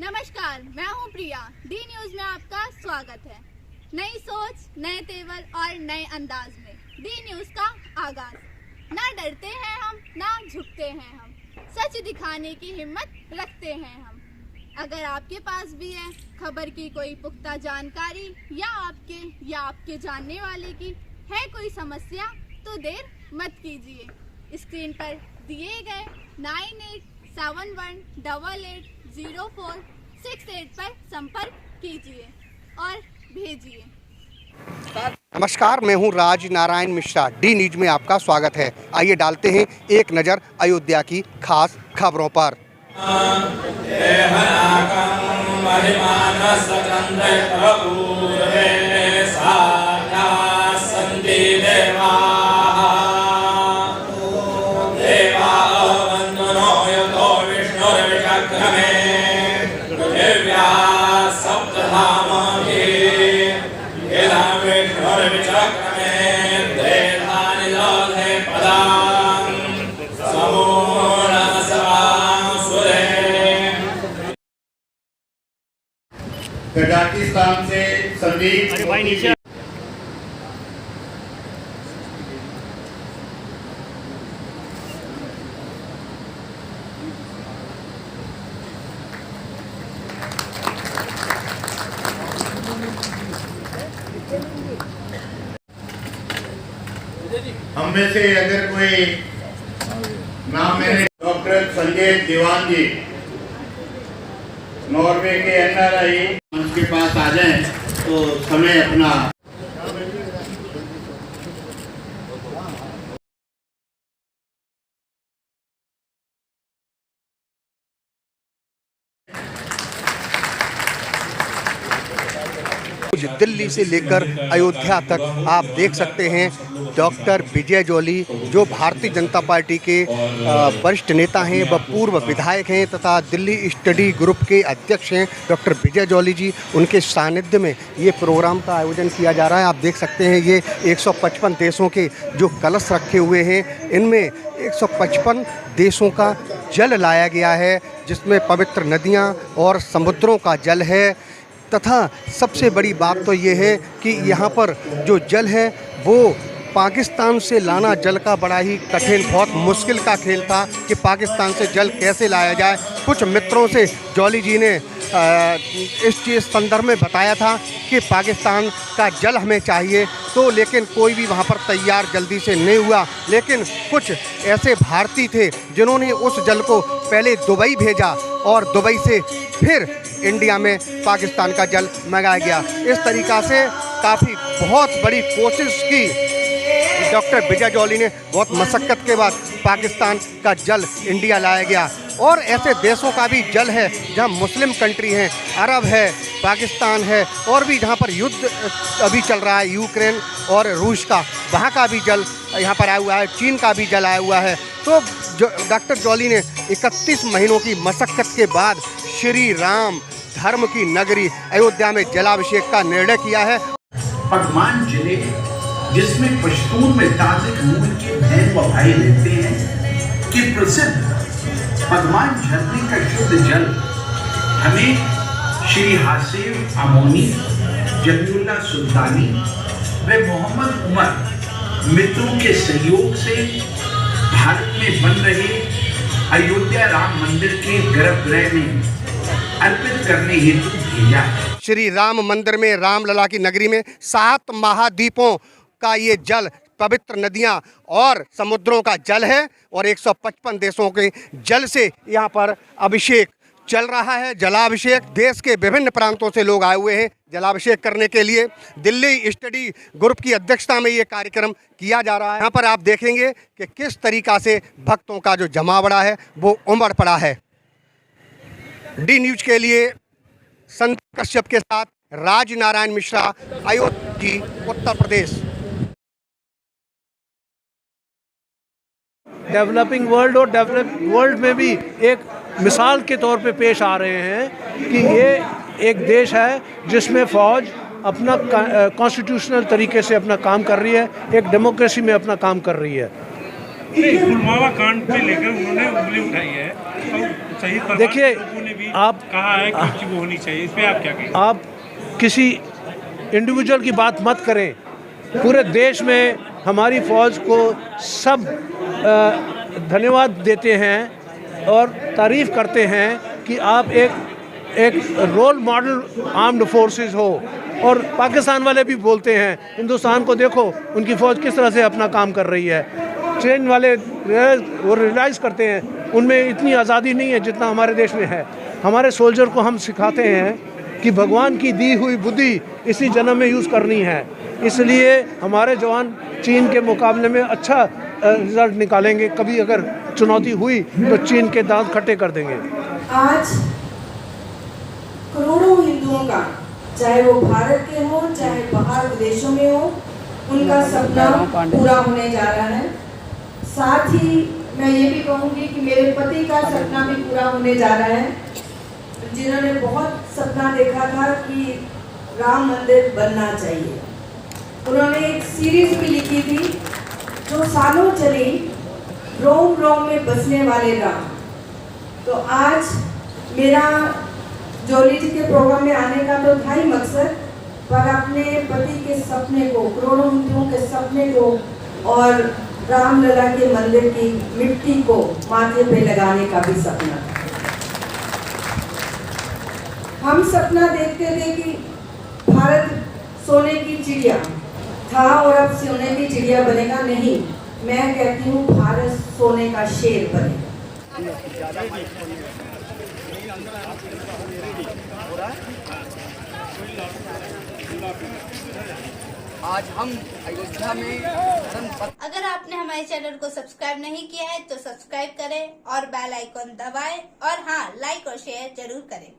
नमस्कार, मैं हूं प्रिया। डी न्यूज में आपका स्वागत है। नई सोच, नए तेवर और नए अंदाज में डी न्यूज का आगाज। ना डरते हैं हम, ना झुकते हैं हम, सच दिखाने की हिम्मत रखते हैं हम। अगर आपके पास भी है खबर की कोई पुख्ता जानकारी या आपके जानने वाले की है कोई समस्या, तो देर मत कीजिए। स्क्रीन पर दिए गए 9871880468 पर संपर्क कीजिए और भेजिए। नमस्कार, मैं हूं राज नारायण मिश्रा। डी न्यूज में आपका स्वागत है। आइए डालते हैं एक नज़र अयोध्या की खास खबरों पर। कजाकिस्तान से संदीप हम में से अगर कोई नाम है डॉक्टर संजय दीवान जी, नॉर्वे के एनआरआई, उनके पास आ जाएं तो समय अपना दिल्ली से लेकर अयोध्या तक आप देख सकते हैं डॉक्टर विजय जॉली, जो भारतीय जनता पार्टी के वरिष्ठ नेता हैं, वह पूर्व विधायक हैं तथा दिल्ली स्टडी ग्रुप के अध्यक्ष हैं। डॉक्टर विजय जॉली जी, उनके सानिध्य में ये प्रोग्राम का आयोजन किया जा रहा है। आप देख सकते हैं ये 155 देशों के जो कलश रखे हुए हैं, इनमें 155 देशों का जल लाया गया है, जिसमें पवित्र नदियाँ और समुद्रों का जल है। तथा सबसे बड़ी बात तो ये है कि यहाँ पर जो जल है वो पाकिस्तान से लाना जल का बड़ा ही कठिन, बहुत मुश्किल का खेल था कि पाकिस्तान से जल कैसे लाया जाए। कुछ मित्रों से जॉली जी ने इस चीज़ संदर्भ में बताया था कि पाकिस्तान का जल हमें चाहिए, तो लेकिन कोई भी वहाँ पर तैयार जल्दी से नहीं हुआ। लेकिन कुछ ऐसे भारतीय थे जिन्होंने उस जल को पहले दुबई भेजा और दुबई से फिर इंडिया में पाकिस्तान का जल मंगाया गया। इस तरीक़ा से काफ़ी बहुत बड़ी कोशिश की डॉक्टर विजय जॉली ने, बहुत मशक्क़त के बाद पाकिस्तान का जल इंडिया लाया गया। और ऐसे देशों का भी जल है जहां मुस्लिम कंट्री हैं, अरब है, पाकिस्तान है, और भी जहां पर युद्ध अभी चल रहा है, यूक्रेन और रूस का, वहां का भी जल यहां पर आया हुआ है, चीन का भी जल आया हुआ है। तो जो डॉक्टर जॉली ने 31 महीनों की मशक्क़त के बाद श्री राम धर्म की नगरी अयोध्या में जलाभिषेक का निर्णय किया है। पकवान जिले जिसमें पश्तून में ताजिक मूल के बहन व भाई रहते हैं कि प्रसिद्ध पकवान झरने का शुद्ध जल हमें श्री हासिफ अमोनी, जमीउल्लाह सुल्तानी व मोहम्मद उमर मित्रों के सहयोग से भारत में बन रहे अयोध्या राम मंदिर के गर्भगृह में अर्पित करने हेतु भेजा है। श्री राम मंदिर में, रामलला की नगरी में 7 महाद्वीपों का ये जल, पवित्र नदियां और समुद्रों का जल है और 155 देशों के जल से यहाँ पर अभिषेक चल रहा है, जलाभिषेक। देश के विभिन्न प्रांतों से लोग आए हुए हैं जलाभिषेक करने के लिए। दिल्ली स्टडी ग्रुप की अध्यक्षता में ये कार्यक्रम किया जा रहा है। यहाँ पर आप देखेंगे कि किस तरीक़ा से भक्तों का जो जमावड़ा है वो उमड़ पड़ा है। डी न्यूज के लिए संदीप कश्यप के साथ राज नारायण मिश्रा, अयोध्या, उत्तर प्रदेश। डेवलपिंग वर्ल्ड और डेवलप वर्ल्ड में भी एक मिसाल के तौर पे पेश आ रहे हैं कि ये एक देश है जिसमें फ़ौज अपना कॉन्स्टिट्यूशनल तरीके से अपना काम कर रही है, एक डेमोक्रेसी में अपना काम कर रही है। पुलवामा कांड पे लेकर उन्होंने उंगली उठाई है, तो सही देखिए भी आप कहा है कि वो होनी चाहिए, इस पे आप क्या कहेंगे? आप किसी इंडिविजुअल की बात मत करें। पूरे देश में हमारी फ़ौज को सब धन्यवाद देते हैं और तारीफ़ करते हैं कि आप एक रोल मॉडल आर्म्ड फोर्सेस हो। और पाकिस्तान वाले भी बोलते हैं, हिंदुस्तान को देखो उनकी फ़ौज किस तरह से अपना काम कर रही है। ट्रेन वाले वो रियलाइज़ करते हैं उनमें इतनी आज़ादी नहीं है जितना हमारे देश में है। हमारे सोल्जर को हम सिखाते हैं कि भगवान की दी हुई बुद्धि इसी जन्म में यूज़ करनी है। इसलिए हमारे जवान चीन के मुकाबले में अच्छा रिज़ल्ट निकालेंगे। कभी अगर चुनौती हुई तो चीन के दांत खट्टे कर देंगे। आज करोड़ों हिंदुओं का, चाहे वो भारत के हो चाहे बाहर विदेशों में हो, उनका सपना पूरा होने जा रहा है। साथ ही मैं ये भी कहूँगी कि मेरे पति का सपना भी पूरा होने जा रहा है, जिन्होंने बहुत सपना देखा था कि राम मंदिर बनना चाहिए। उन्होंने एक सीरीज भी लिखी थी जो सालों चली, रोम रोम में बसने वाले राम। तो आज मेरा जोली जी के प्रोग्राम में आने का तो था ही मकसद, पर अपने पति के सपने को, करोड़ों हिंदुओं के सपने को और रामलला के मंदिर की मिट्टी को माथे पे लगाने का भी सपना था। हम सपना देखते थे कि भारत सोने की चिड़िया था और अब सोने की चिड़िया बनेगा। नहीं, मैं कहती हूँ भारत सोने का शेर बनेगा। आज हम अयोध्या में अगर आपने हमारे चैनल को सब्सक्राइब नहीं किया है तो सब्सक्राइब करें और बेल आइकॉन दबाएं और हाँ, लाइक और शेयर जरूर करें।